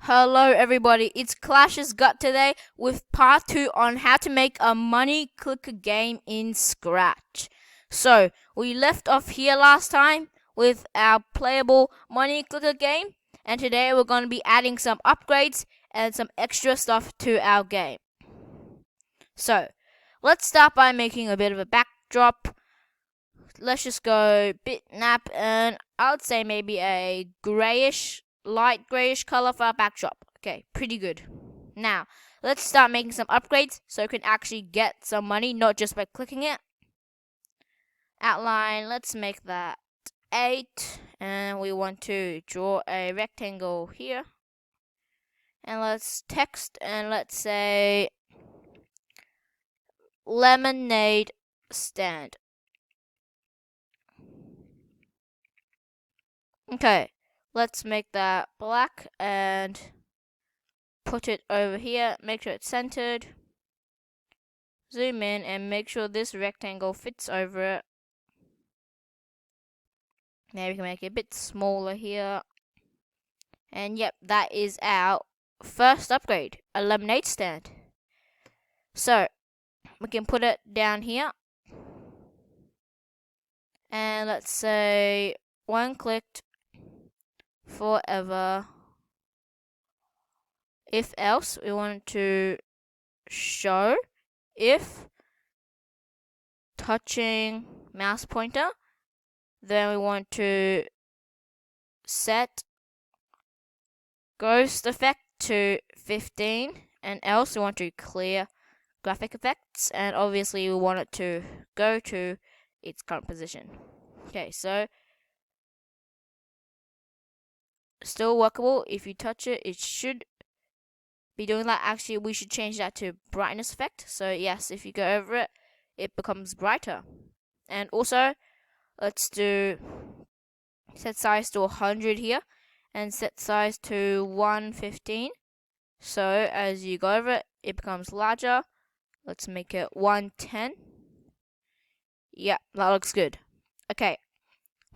Hello everybody, it's Clash's Gut today with part 2 on how to make a money clicker game in Scratch. So, we left off here last time with our playable money clicker game, and today we're going to be adding some upgrades and some extra stuff to our game. So, let's start by making a bit of a backdrop. Let's just go bitmap, and I would say maybe a light grayish color for our backdrop. Okay, pretty good. Now, let's start making some upgrades so we can actually get some money, not just by clicking it. Outline, let's make that 8, and we want to draw a rectangle here. And let's text, and let's say lemonade stand. Okay, let's make that black and put it over here. Make sure it's centered. Zoom in and make sure this rectangle fits over it. Now we can make it a bit smaller here. And yep, that is our first upgrade, a lemonade stand. So, we can put it down here. And let's say one clicked forever. If else, we want to show if touching mouse pointer. Then we want to set ghost effect to 15, and else we want to clear graphic effects, and obviously we want it to go to its current position. Okay, so still workable. If you touch it, it should be doing that. Actually, we should change that to brightness effect. So yes, if you go over it, it becomes brighter. And also, let's do set size to 100 here and set size to 115. So as you go over it, it becomes larger. Let's make it 110. Yeah, that looks good. Okay,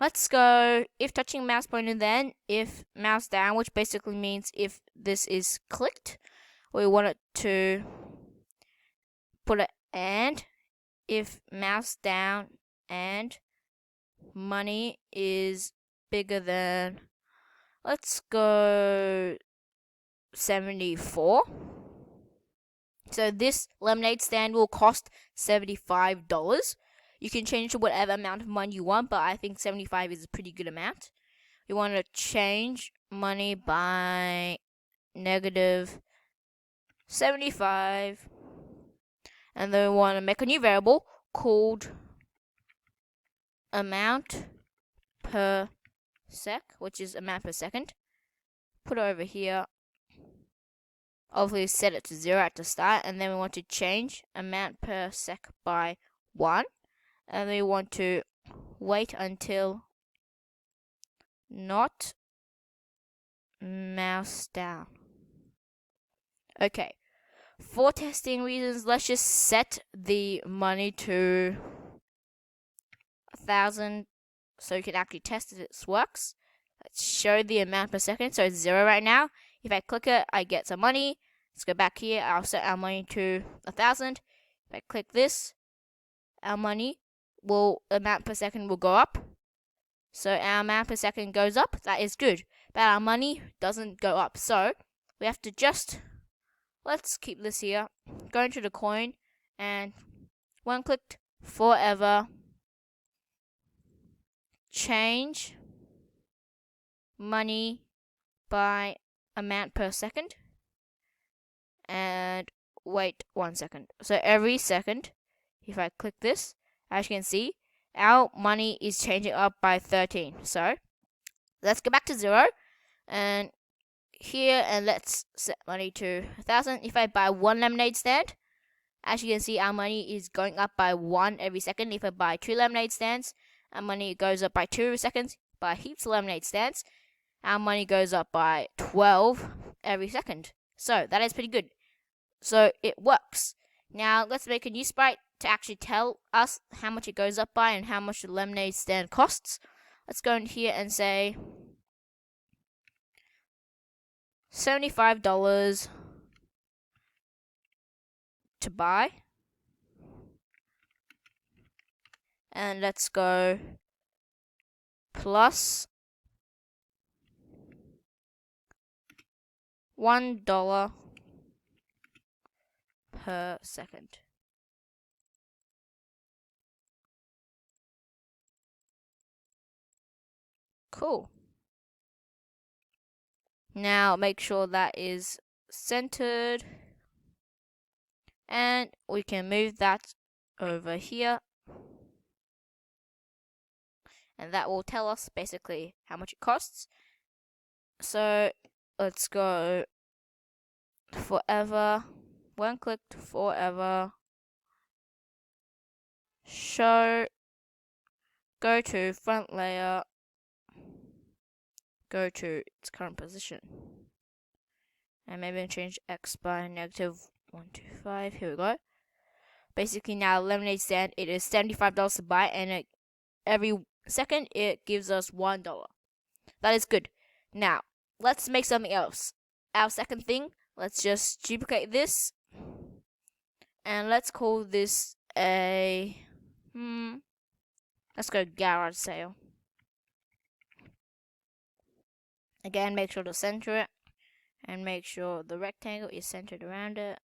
let's go if touching mouse pointer, then if mouse down, which basically means if this is clicked, we want it to put it and if mouse down and money is bigger than, let's go 74. So this lemonade stand will cost $75. You can change to whatever amount of money you want, but I think 75 is a pretty good amount. We want to change money by negative 75. And then we want to make a new variable called amount per sec, which is amount per second. Put it over here. Obviously set it to 0 at the start, and then we want to change amount per sec by 1. And we want to wait until not mouse down. Okay, for testing reasons, let's just set the money to 1,000 so you can actually test if it works. Let's show the amount per second. So it's 0 right now. If I click it, I get some money. Let's go back here. I'll set our money to 1,000. If I click this, our money amount per second will go up. So our amount per second goes up. That is good. But our money doesn't go up. So we have to let's keep this here. Go into the coin and one clicked forever. Change money by amount per second. And wait 1 second. So every second, if I click this, as you can see, our money is changing up by 13. So let's go back to 0 and here, and let's set money to 1,000. If I buy 1 lemonade stand, as you can see, our money is going up by 1 every second. If I buy 2 lemonade stands, our money goes up by 2 seconds. Buy heaps of lemonade stands, our money goes up by 12 every second. So that is pretty good. So it works. Now let's make a new sprite to actually tell us how much it goes up by and how much the lemonade stand costs. Let's go in here and say $75 to buy. And let's go plus $1 per second. Cool. Now make sure that is centered, and we can move that over here, and that will tell us basically how much it costs. So let's go forever, one click to forever, show, go to front layer, go to its current position, and maybe change X by -125. Here we go. Basically now lemonade stand, it is $75 to buy, and every second it gives us $1. That is good. Now let's make something else. Our second thing, let's just duplicate this, and let's call this a let's go garage sale. Again, make sure to center it, and make sure the rectangle is centered around it.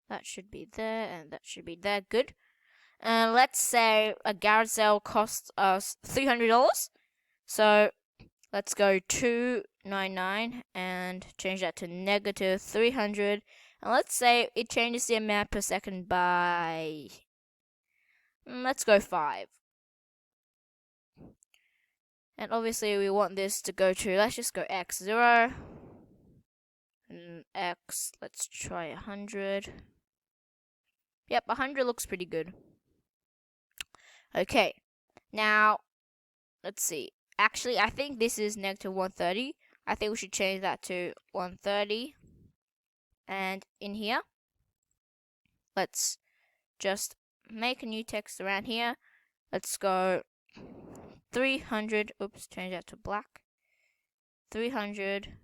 That should be there, and that should be there. Good. And let's say a garage sale costs us $300. So let's go 299 and change that to -300. And let's say it changes the amount per second by, let's go 5. And obviously we want this to go to, let's just go X0. And X, let's try 100. Yep, 100 looks pretty good. Okay, now let's see. Actually, I think this is -130. I think we should change that to 130. And in here, let's just make a new text around here. Let's go 300. Oops, change that to black. 300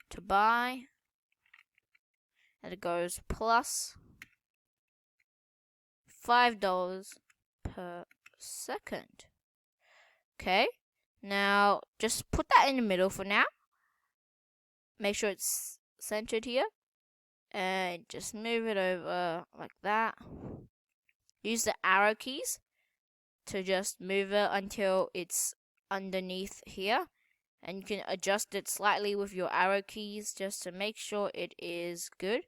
to buy. And it goes plus $5 per second. Okay, now just put that in the middle for now. Make sure it's centered here, and just move it over like that. Use the arrow keys to just move it until it's underneath here, and you can adjust it slightly with your arrow keys just to make sure it is good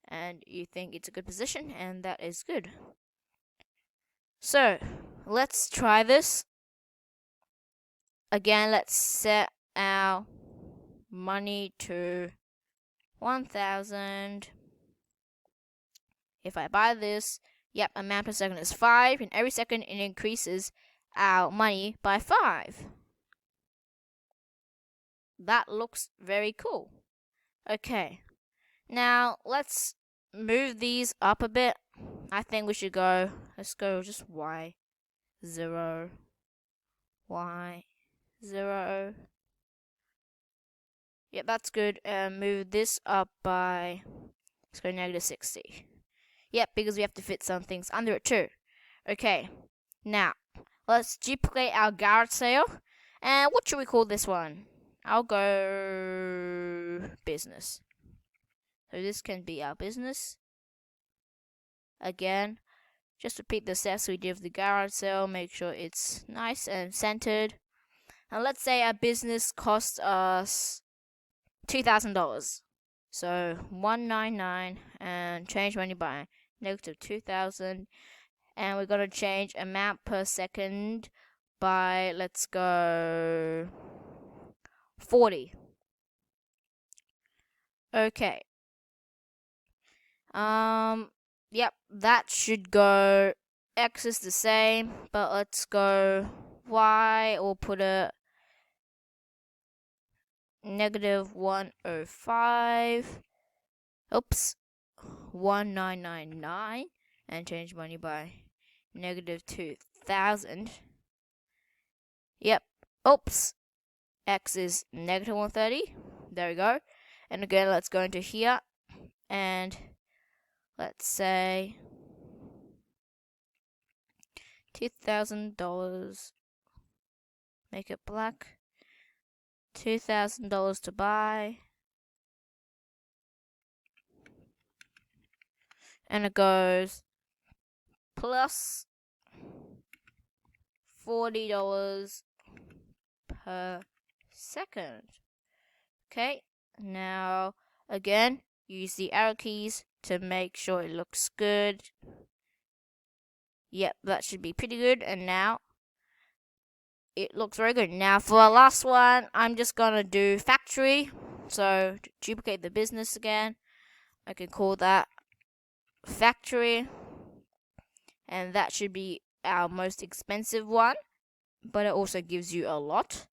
and you think it's a good position, and that is good. So let's try this. Again, let's set our money to 1,000. If I buy this, yep, amount per second is 5, and every second it increases our money by 5. That looks very cool. Okay, now let's move these up a bit. I think we should go, let's go just Y, 0, Y, 0. Yep, that's good. And move this up by, let's go -60. Yep, because we have to fit some things under it too. Okay, now let's duplicate our garage sale. And what should we call this one? I'll go business. So this can be our business. Again, just repeat the steps we did with the garage sale. Make sure it's nice and centered. And let's say our business costs us $2,000. So 199 and change money by -2,000. And we're going to change amount per second by, let's go 40. Okay. Yep, that should go. X is the same, but let's go Y. We'll put a -105. Oops, 1999, and change money by -2,000. Yep. Oops. X is negative 130. There we go. And again, let's go into here. And let's say $2,000. Make it black. $2,000 to buy. And it goes plus $40 per second. Okay, now again, use the arrow keys to make sure it looks good. Yep, that should be pretty good. And now it looks very good. Now for our last one, I'm just gonna do factory. So to duplicate the business again, I can call that factory, and that should be our most expensive one, but it also gives you a lot.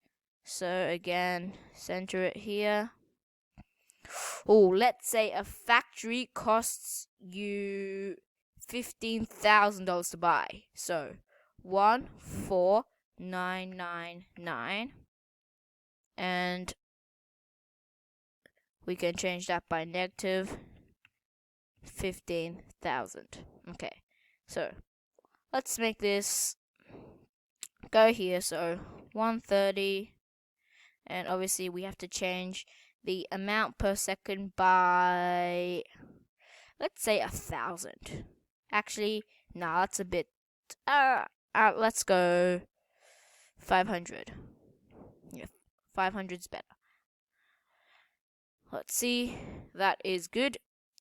So again, center it here. Oh, let's say a factory costs you $15,000 to buy. So 14999, and we can change that by negative 15,000. Okay, so let's make this go here. So 130, and obviously we have to change the amount per second by, let's say 1,000. Actually, no, that's a bit. Let's go 500. Yeah, 500's better. Let's see, that is good.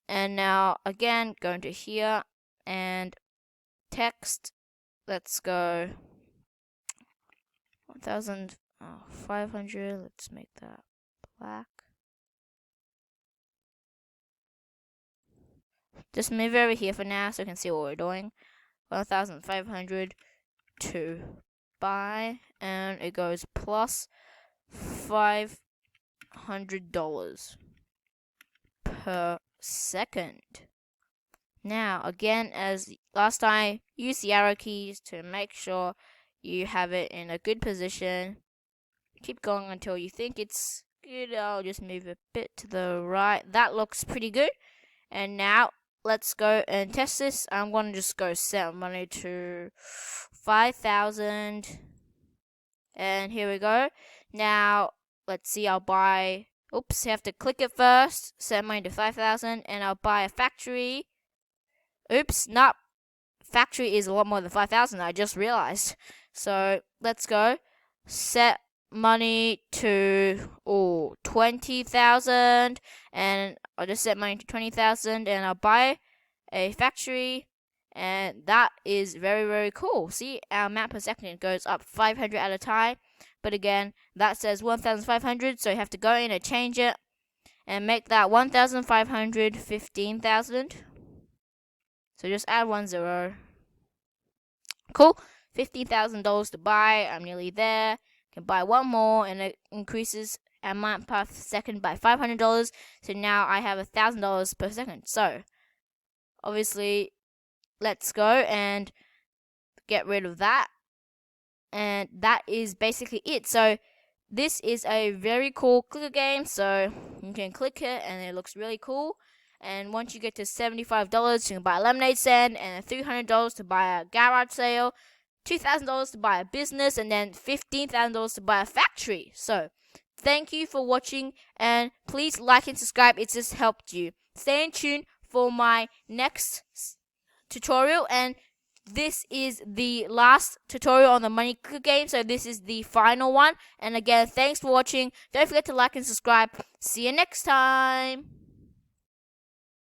And now again, go into here and text. Let's go 1,500. Let's make that black. Just move over here for now so you can see what we're doing. 1,500 to buy, and it goes plus $500 per second. Now again, as last time, use the arrow keys to make sure you have it in a good position. Keep going until you think it's good. I'll just move a bit to the right. That looks pretty good. And now let's go and test this. I'm going to just go set money to 5,000. And here we go. Now let's see, I'll buy, oops, you have to click it first. Set money to 5,000, and I'll buy a factory. Oops, nope. Factory is a lot more than 5,000. I just realized. So let's go. Set money to 20,000, and I'll just set money to 20,000, and I'll buy a factory, and that is very, very cool. See, our amount per second goes up 500 at a time, but again, that says 1,500, so you have to go in and change it and make that 1,500 15,000. So just add 1 0. Cool. $15,000 to buy. I'm nearly there. Can buy one more, and it increases amount per second by $500. So now I have $1,000 per second. So obviously, let's go and get rid of that. And that is basically it. So this is a very cool clicker game. So you can click it, and it looks really cool. And once you get to $75, you can buy a lemonade stand, and $300 to buy a garage sale, $2,000 to buy a business, and then $15,000 to buy a factory. So thank you for watching, and please like and subscribe. It just helped you. Stay tuned for my next tutorial, and this is the last tutorial on the money clicker game, so this is the final one. And again, thanks for watching. Don't forget to like and subscribe. See you next time.